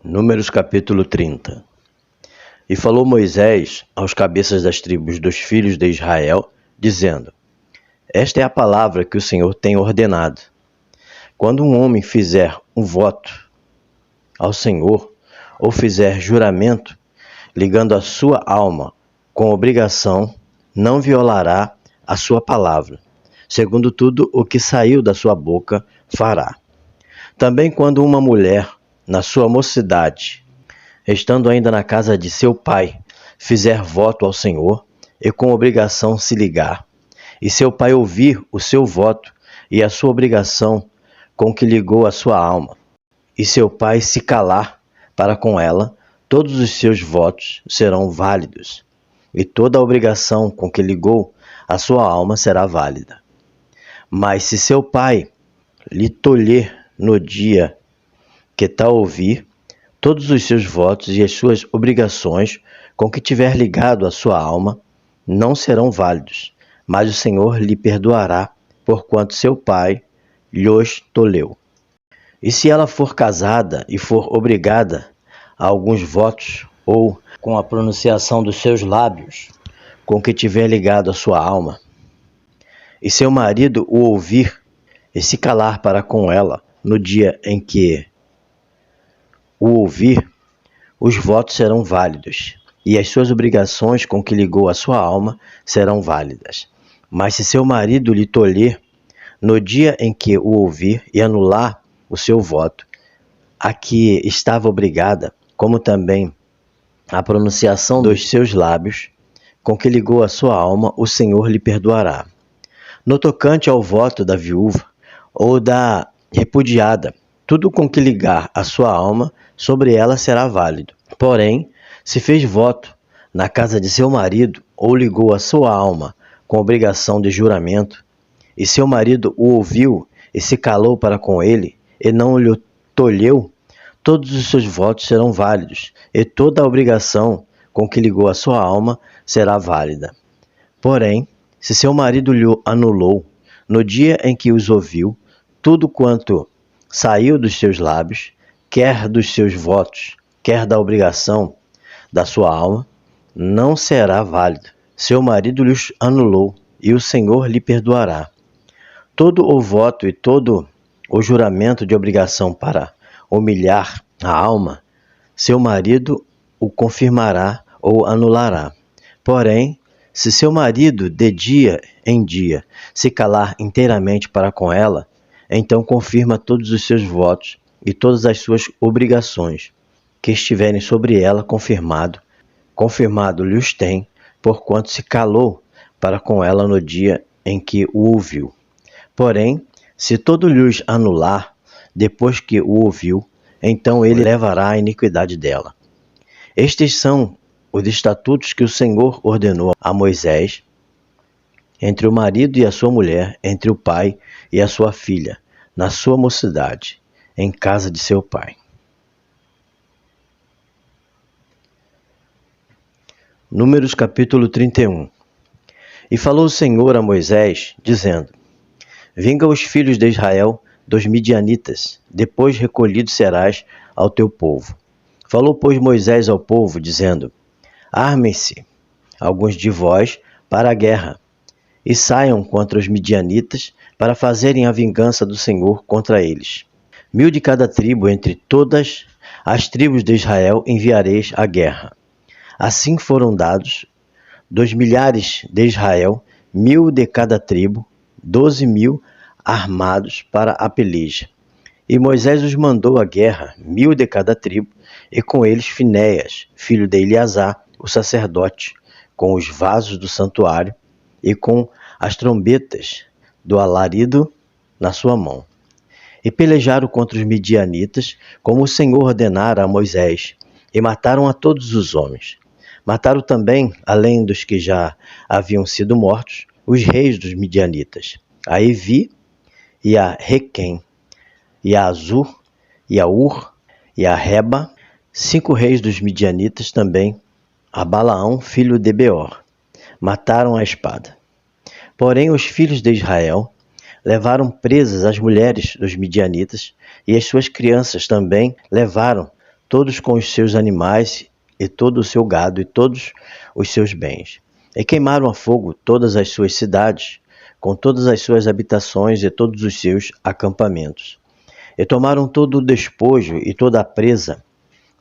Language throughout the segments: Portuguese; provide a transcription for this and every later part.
Números capítulo 30. E falou Moisés aos cabeças das tribos dos filhos de Israel, dizendo: Esta é a palavra que o Senhor tem ordenado. Quando um homem fizer um voto ao Senhor, ou fizer juramento, ligando a sua alma com obrigação, não violará a sua palavra. Segundo tudo o que saiu da sua boca, fará. Também quando uma mulher, na sua mocidade, estando ainda na casa de seu pai, fizer voto ao Senhor, e com obrigação se ligar, e seu pai ouvir o seu voto e a sua obrigação com que ligou a sua alma, e seu pai se calar para com ela, todos os seus votos serão válidos, e toda a obrigação com que ligou a sua alma será válida. Mas se seu pai lhe tolher no dia que tal ouvir, todos os seus votos e as suas obrigações com que tiver ligado a sua alma não serão válidos, mas o Senhor lhe perdoará, porquanto seu pai lhos tolheu. E se ela for casada e for obrigada a alguns votos, ou com a pronunciação dos seus lábios, com que tiver ligado a sua alma, e seu marido o ouvir e se calar para com ela no dia em que o ouvir, os votos serão válidos, e as suas obrigações com que ligou a sua alma serão válidas. Mas se seu marido lhe tolher, no dia em que o ouvir e anular o seu voto, a que estava obrigada, como também a pronunciação dos seus lábios, com que ligou a sua alma, o Senhor lhe perdoará. No tocante ao voto da viúva ou da repudiada, tudo com que ligar a sua alma, sobre ela será válido. Porém, se fez voto na casa de seu marido, ou ligou a sua alma com obrigação de juramento, e seu marido o ouviu e se calou para com ele, e não lhe tolheu, todos os seus votos serão válidos, e toda a obrigação com que ligou a sua alma será válida. Porém, se seu marido lhe anulou, no dia em que os ouviu, tudo quanto saiu dos seus lábios, quer dos seus votos, quer da obrigação da sua alma, não será válido. Seu marido lhes anulou, e o Senhor lhe perdoará. Todo o voto e todo o juramento de obrigação para humilhar a alma, seu marido o confirmará ou anulará. Porém, se seu marido de dia em dia se calar inteiramente para com ela, então confirma todos os seus votos e todas as suas obrigações que estiverem sobre ela confirmado lhes tem, porquanto se calou para com ela no dia em que o ouviu. Porém, se todo lhes anular, depois que o ouviu, então ele levará a iniquidade dela. Estes são os estatutos que o Senhor ordenou a Moisés, entre o marido e a sua mulher, entre o pai e a sua filha, na sua mocidade, em casa de seu pai. Números capítulo 31. E falou o Senhor a Moisés, dizendo: Vinga os filhos de Israel dos midianitas, depois recolhido serás ao teu povo. Falou, pois, Moisés ao povo, dizendo: Armem-se alguns de vós para a guerra, e saiam contra os midianitas para fazerem a vingança do Senhor contra eles. 1000 de cada tribo, entre todas as tribos de Israel, enviareis à guerra. Assim foram dados dos milhares de Israel, 1000 de cada tribo, 12.000 armados para a peleja. E Moisés os mandou à guerra, 1000 de cada tribo, e com eles Finéias, filho de Eleazar, o sacerdote, com os vasos do santuário e com as trombetas do alarido na sua mão. E pelejaram contra os midianitas, como o Senhor ordenara a Moisés, e mataram a todos os homens. Mataram também, além dos que já haviam sido mortos, os reis dos midianitas, a Evi e a Requem, e a Azur, e a Ur, e a Reba, 5 reis dos midianitas também, a Balaão, filho de Beor, mataram a espada. Porém, os filhos de Israel levaram presas as mulheres dos midianitas, e as suas crianças também levaram todos com os seus animais e todo o seu gado e todos os seus bens. E queimaram a fogo todas as suas cidades, com todas as suas habitações e todos os seus acampamentos. E tomaram todo o despojo e toda a presa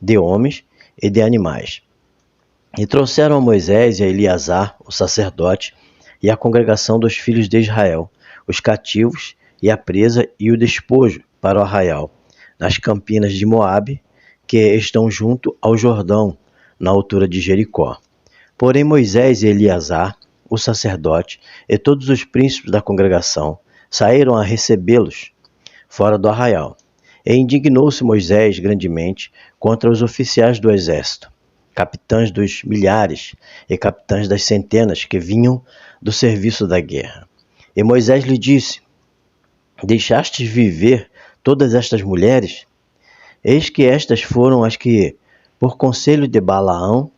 de homens e de animais. E trouxeram a Moisés e a Eleazar, o sacerdote, e a congregação dos filhos de Israel, os cativos e a presa e o despojo para o arraial, nas campinas de Moabe, que estão junto ao Jordão, na altura de Jericó. Porém Moisés e Eleazar, o sacerdote, e todos os príncipes da congregação, saíram a recebê-los fora do arraial. E indignou-se Moisés grandemente contra os oficiais do exército, capitães dos milhares e capitães das centenas que vinham do serviço da guerra. E Moisés lhe disse: deixastes viver todas estas mulheres? Eis que estas foram as que, por conselho de Balaão,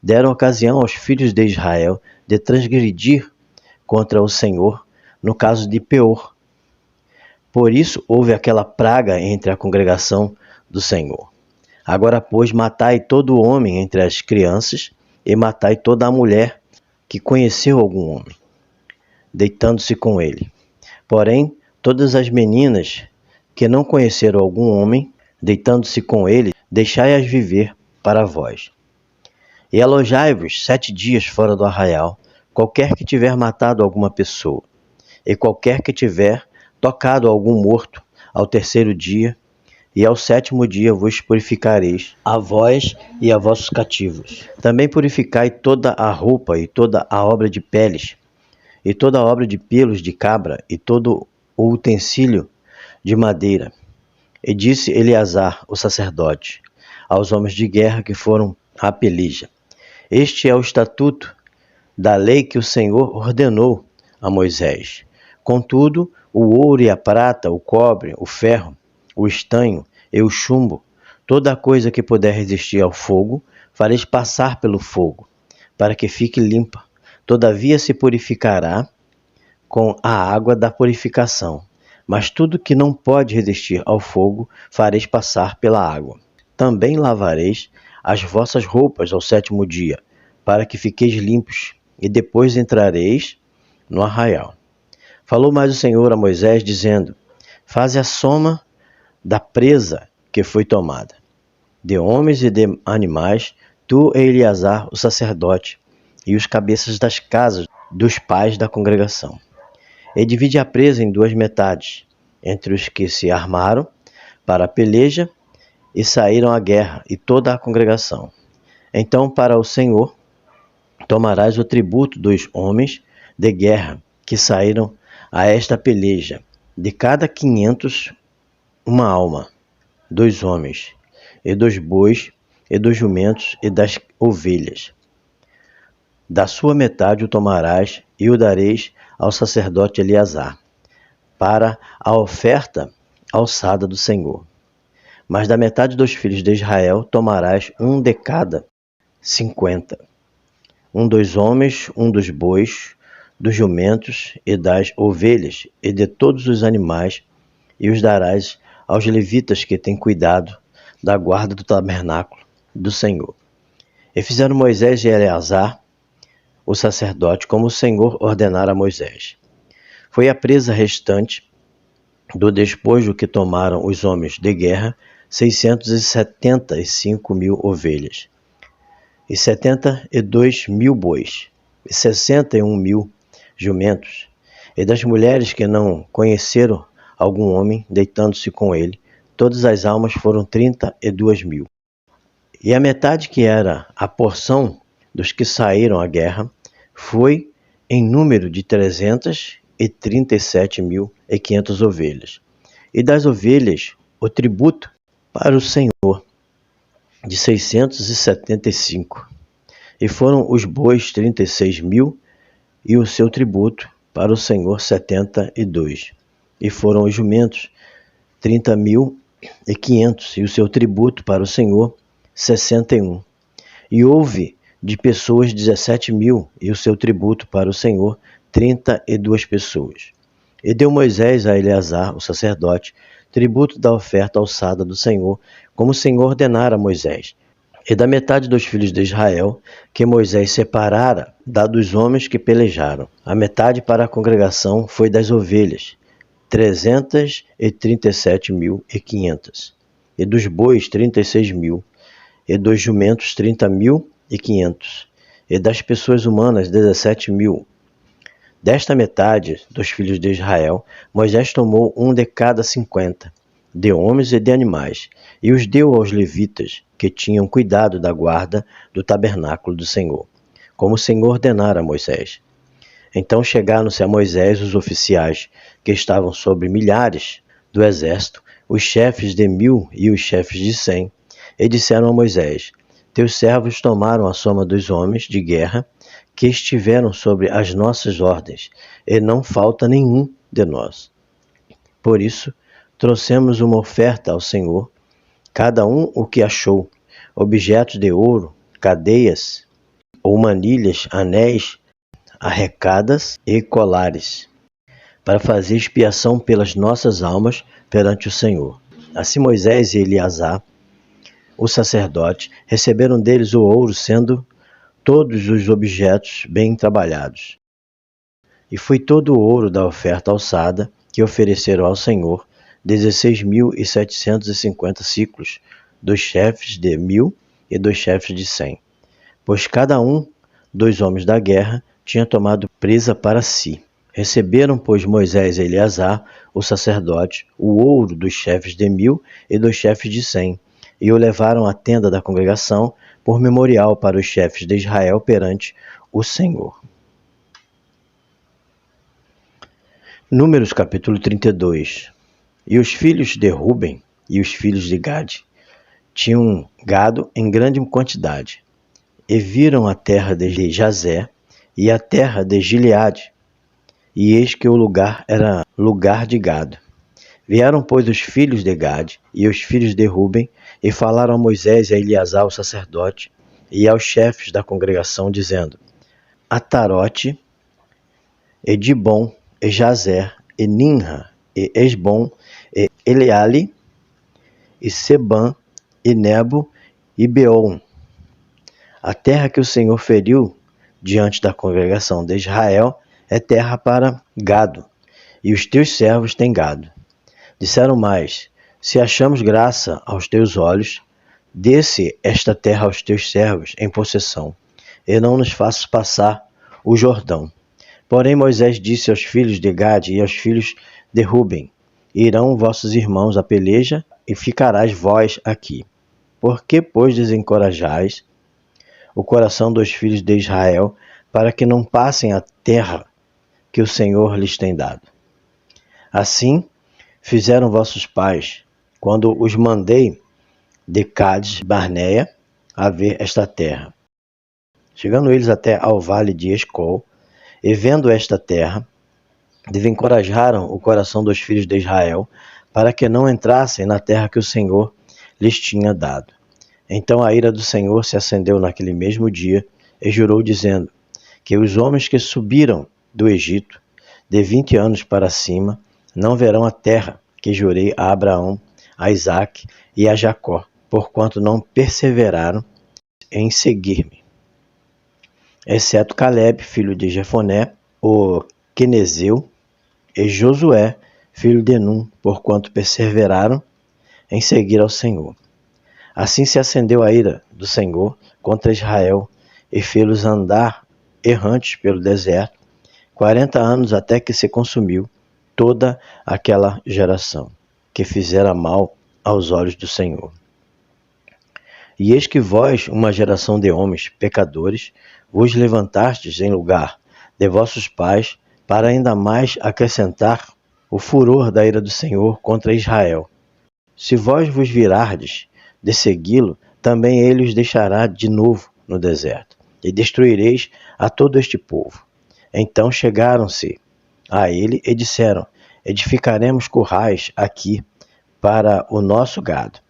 deram ocasião aos filhos de Israel de transgredir contra o Senhor no caso de Peor. Por isso houve aquela praga entre a congregação do Senhor. Agora, pois, matai todo homem entre as crianças e matai toda a mulher que conheceu algum homem, deitando-se com ele. Porém, todas as meninas que não conheceram algum homem, deitando-se com ele, deixai-as viver para vós. E alojai-vos 7 dias fora do arraial, qualquer que tiver matado alguma pessoa, e qualquer que tiver tocado algum morto, ao 3º dia, e ao 7º dia vos purificareis, a vós e a vossos cativos. Também purificai toda a roupa e toda a obra de peles, e toda a obra de pelos de cabra, e todo o utensílio de madeira. E disse Eleazar, o sacerdote, aos homens de guerra que foram à peleja: este é o estatuto da lei que o Senhor ordenou a Moisés. Contudo, o ouro e a prata, o cobre, o ferro, o estanho e o chumbo, toda a coisa que puder resistir ao fogo, fareis passar pelo fogo, para que fique limpa. Todavia se purificará com a água da purificação. Mas tudo que não pode resistir ao fogo, fareis passar pela água. Também lavareis as vossas roupas ao 7º dia, para que fiqueis limpos, e depois entrareis no arraial. Falou mais o Senhor a Moisés, dizendo: faze a soma da presa que foi tomada, de homens e de animais, tu e Eleazar, o sacerdote, e os cabeças das casas dos pais da congregação. E divide a presa em 2 metades, entre os que se armaram para a peleja e saíram à guerra, e toda a congregação. Então, para o Senhor, tomarás o tributo dos homens de guerra que saíram a esta peleja, de cada 500 uma alma, 2 homens, e dos bois, e dos jumentos, e das ovelhas. Da sua metade o tomarás, e o dareis ao sacerdote Eleazar, para a oferta alçada do Senhor. Mas da metade dos filhos de Israel tomarás um de cada 50, um dos homens, um dos bois, dos jumentos e das ovelhas, e de todos os animais, e os darás aos levitas que têm cuidado da guarda do tabernáculo do Senhor. E fizeram Moisés e Eleazar, o sacerdote, como o Senhor ordenara a Moisés. Foi a presa restante do despojo que tomaram os homens de guerra, 675.000 ovelhas, e 72.000 bois, e 61.000 jumentos, e das mulheres que não conheceram algum homem, deitando-se com ele, todas as almas foram 32.000. E a metade que era a porção dos que saíram à guerra foi em número de 337.500 ovelhas. E das ovelhas, o tributo para o Senhor, de 675. E foram os bois 36.000, e o seu tributo para o Senhor 72. E foram os jumentos 30.500, e o seu tributo para o Senhor 61. E houve de pessoas 17.000, e o seu tributo para o Senhor 32 pessoas. E deu Moisés a Eleazar, o sacerdote, tributo da oferta alçada do Senhor, como o Senhor ordenara a Moisés. E da metade dos filhos de Israel, que Moisés separara, da dos homens que pelejaram. A metade para a congregação foi das ovelhas, 337.500, e dos bois 36.000, e dos jumentos 30.500, e das pessoas humanas 17.000. Desta metade dos filhos de Israel, Moisés tomou um de cada 50, de homens e de animais, e os deu aos levitas, que tinham cuidado da guarda do tabernáculo do Senhor, como o Senhor ordenara a Moisés. Então chegaram-se a Moisés os oficiais, que estavam sobre milhares do exército, os chefes de 1.000 e os chefes de 100, e disseram a Moisés: Teus servos tomaram a soma dos homens de guerra que estiveram sobre as nossas ordens, e não falta nenhum de nós. Por isso, trouxemos uma oferta ao Senhor, cada um o que achou, objetos de ouro, cadeias ou manilhas, anéis, arrecadas e colares, para fazer expiação pelas nossas almas perante o Senhor. Assim Moisés e Eleazar, o sacerdote, receberam deles o ouro, sendo todos os objetos bem trabalhados. E foi todo o ouro da oferta alçada que ofereceram ao Senhor, 16.750 siclos, dos chefes de 1.000 e dos chefes de 100, pois cada um dos homens da guerra tinha tomado presa para si. Receberam, pois, Moisés e Eleazar, o sacerdote, o ouro dos chefes de 1.000 e dos chefes de 100, e o levaram à tenda da congregação por memorial para os chefes de Israel perante o Senhor. Números capítulo 32. E os filhos de Ruben e os filhos de Gade tinham gado em grande quantidade, e viram a terra de Jazé e a terra de Gileade, e eis que o lugar era lugar de gado. Vieram, pois, os filhos de Gade e os filhos de Ruben, e falaram a Moisés e a Eleazar, o sacerdote, e aos chefes da congregação, dizendo: Atarote, e Dibon, e Jazer, e Ninra, e Esbom, e Eleale, e Sebã, e Nebo, e Beon. A terra que o Senhor feriu diante da congregação de Israel é terra para gado, e os teus servos têm gado. Disseram mais: Se achamos graça aos teus olhos, dê-se esta terra aos teus servos em possessão, e não nos faças passar o Jordão. Porém Moisés disse aos filhos de Gade e aos filhos de Ruben: Irão vossos irmãos à peleja, e ficarás vós aqui. Por que, pois, desencorajais o coração dos filhos de Israel, para que não passem a terra que o Senhor lhes tem dado? Assim fizeram vossos pais, quando os mandei de Cádiz Barneia a ver esta terra. Chegando eles até ao vale de Escol, e vendo esta terra, desencorajaram o coração dos filhos de Israel, para que não entrassem na terra que o Senhor lhes tinha dado. Então a ira do Senhor se acendeu naquele mesmo dia, e jurou, dizendo: que os homens que subiram do Egito, de 20 anos para cima, não verão a terra que jurei a Abraão, a Isaque e a Jacó, porquanto não perseveraram em seguir-me. Exceto Caleb, filho de Jefoné, o quenezeu, e Josué, filho de Num, porquanto perseveraram em seguir ao Senhor. Assim se acendeu a ira do Senhor contra Israel, e fê-los andar errantes pelo deserto, 40 anos, até que se consumiu toda aquela geração, que fizera mal aos olhos do Senhor. E eis que vós, uma geração de homens pecadores, vos levantastes em lugar de vossos pais, para ainda mais acrescentar o furor da ira do Senhor contra Israel. Se vós vos virardes de segui-lo, também ele os deixará de novo no deserto, e destruireis a todo este povo. Então chegaram-se a ele e disseram: edificaremos currais aqui para o nosso gado,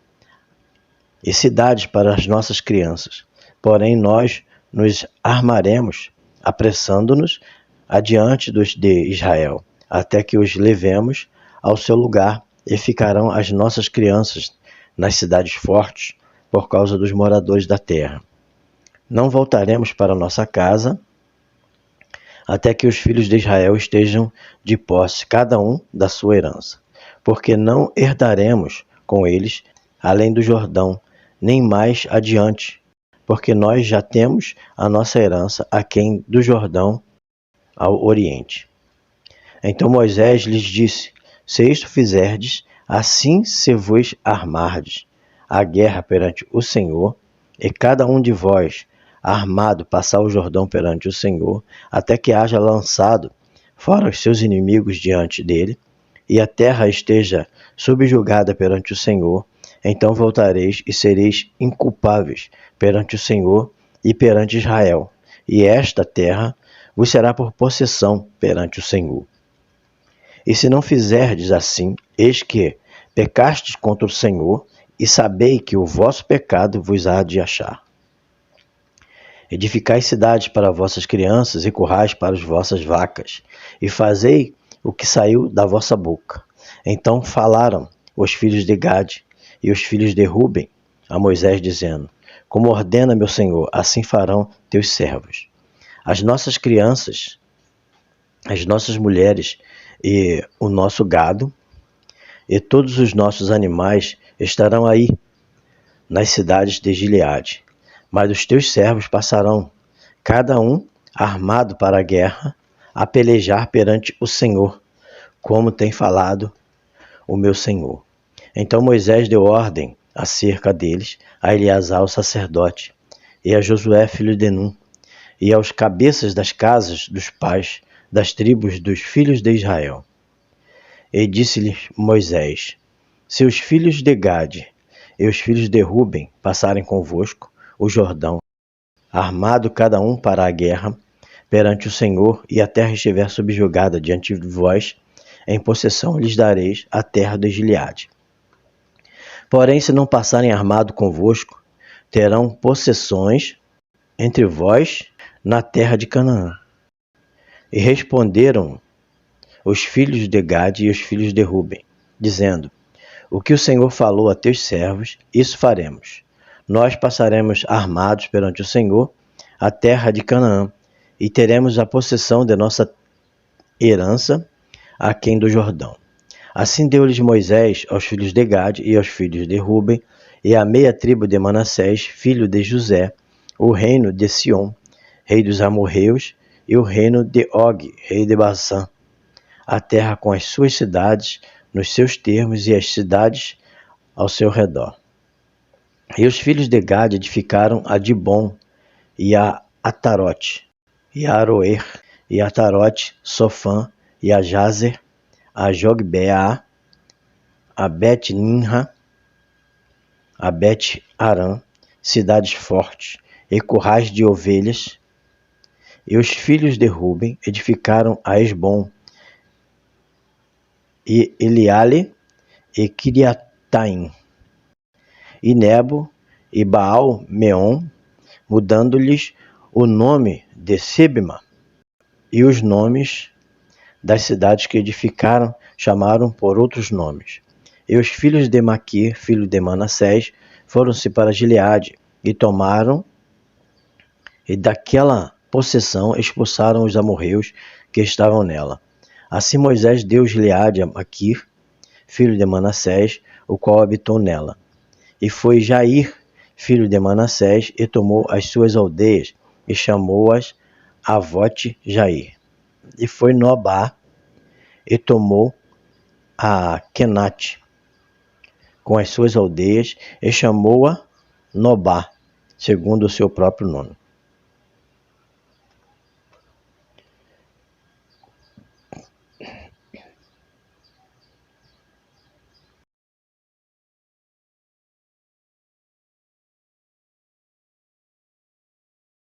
e cidades para as nossas crianças. Porém nós nos armaremos, apressando-nos adiante dos de Israel, até que os levemos ao seu lugar e ficarão as nossas crianças nas cidades fortes, por causa dos moradores da terra. Não voltaremos para nossa casa, até que os filhos de Israel estejam de posse, cada um da sua herança, porque não herdaremos com eles além do Jordão, nem mais adiante, porque nós já temos a nossa herança aquém do Jordão ao oriente. Então Moisés lhes disse: se isto fizerdes, assim se vos armardes a guerra perante o Senhor, e cada um de vós armado passar o Jordão perante o Senhor, até que haja lançado fora os seus inimigos diante dele, e a terra esteja subjugada perante o Senhor, então voltareis e sereis inculpáveis perante o Senhor e perante Israel, e esta terra vos será por possessão perante o Senhor. E se não fizerdes assim, eis que pecastes contra o Senhor, e sabei que o vosso pecado vos há de achar. Edificai cidades para vossas crianças e currais para as vossas vacas, e fazei o que saiu da vossa boca. Então falaram os filhos de Gade e os filhos de Ruben a Moisés, dizendo: como ordena meu Senhor, assim farão teus servos. As nossas crianças, as nossas mulheres e o nosso gado, e todos os nossos animais estarão aí, nas cidades de Gileade. Mas os teus servos passarão, cada um armado para a guerra, a pelejar perante o Senhor, como tem falado o meu Senhor. Então Moisés deu ordem acerca deles a Eleazar o sacerdote, e a Josué filho de Num, e aos cabeças das casas dos pais das tribos dos filhos de Israel. E disse-lhes Moisés: se os filhos de Gade e os filhos de Ruben passarem convosco o Jordão, armado cada um para a guerra, perante o Senhor, e a terra estiver subjugada diante de vós, em possessão lhes dareis a terra de Gileade. Porém, se não passarem armado convosco, terão possessões entre vós na terra de Canaã. E responderam os filhos de Gade e os filhos de Ruben, dizendo: o que o Senhor falou a teus servos, isso faremos. Nós passaremos armados perante o Senhor a terra de Canaã, e teremos a possessão de nossa herança aquém do Jordão. Assim deu-lhes Moisés aos filhos de Gade e aos filhos de Ruben, e à meia tribo de Manassés, filho de José, o reino de Sion, rei dos amorreus, e o reino de Og, rei de Basã, a terra com as suas cidades, nos seus termos, e as cidades ao seu redor. E os filhos de Gade edificaram a Dibon, e a Atarote, e a Aroer, e a Atarote, Sofã, e a Jazer, a Jogbeá, a Bet-Nimra, a Bet-Arã, cidades fortes, e currais de ovelhas. E os filhos de Ruben edificaram a Esbom, e Eliale, e Kiriataim, e Nebo, e Baal-Meon, mudando-lhes o nome de Sibma, e os nomes das cidades que edificaram chamaram por outros nomes. E os filhos de Maquir, filho de Manassés, foram-se para Gileade, e tomaram, e daquela possessão expulsaram os amorreus que estavam nela. Assim Moisés deu Gileade a Maquir, filho de Manassés, o qual habitou nela. E foi Jair, filho de Manassés, e tomou as suas aldeias, e chamou-as Avote Jair. E foi Nobá, e tomou a Kenate, com as suas aldeias, e chamou-a Nobá, segundo o seu próprio nome.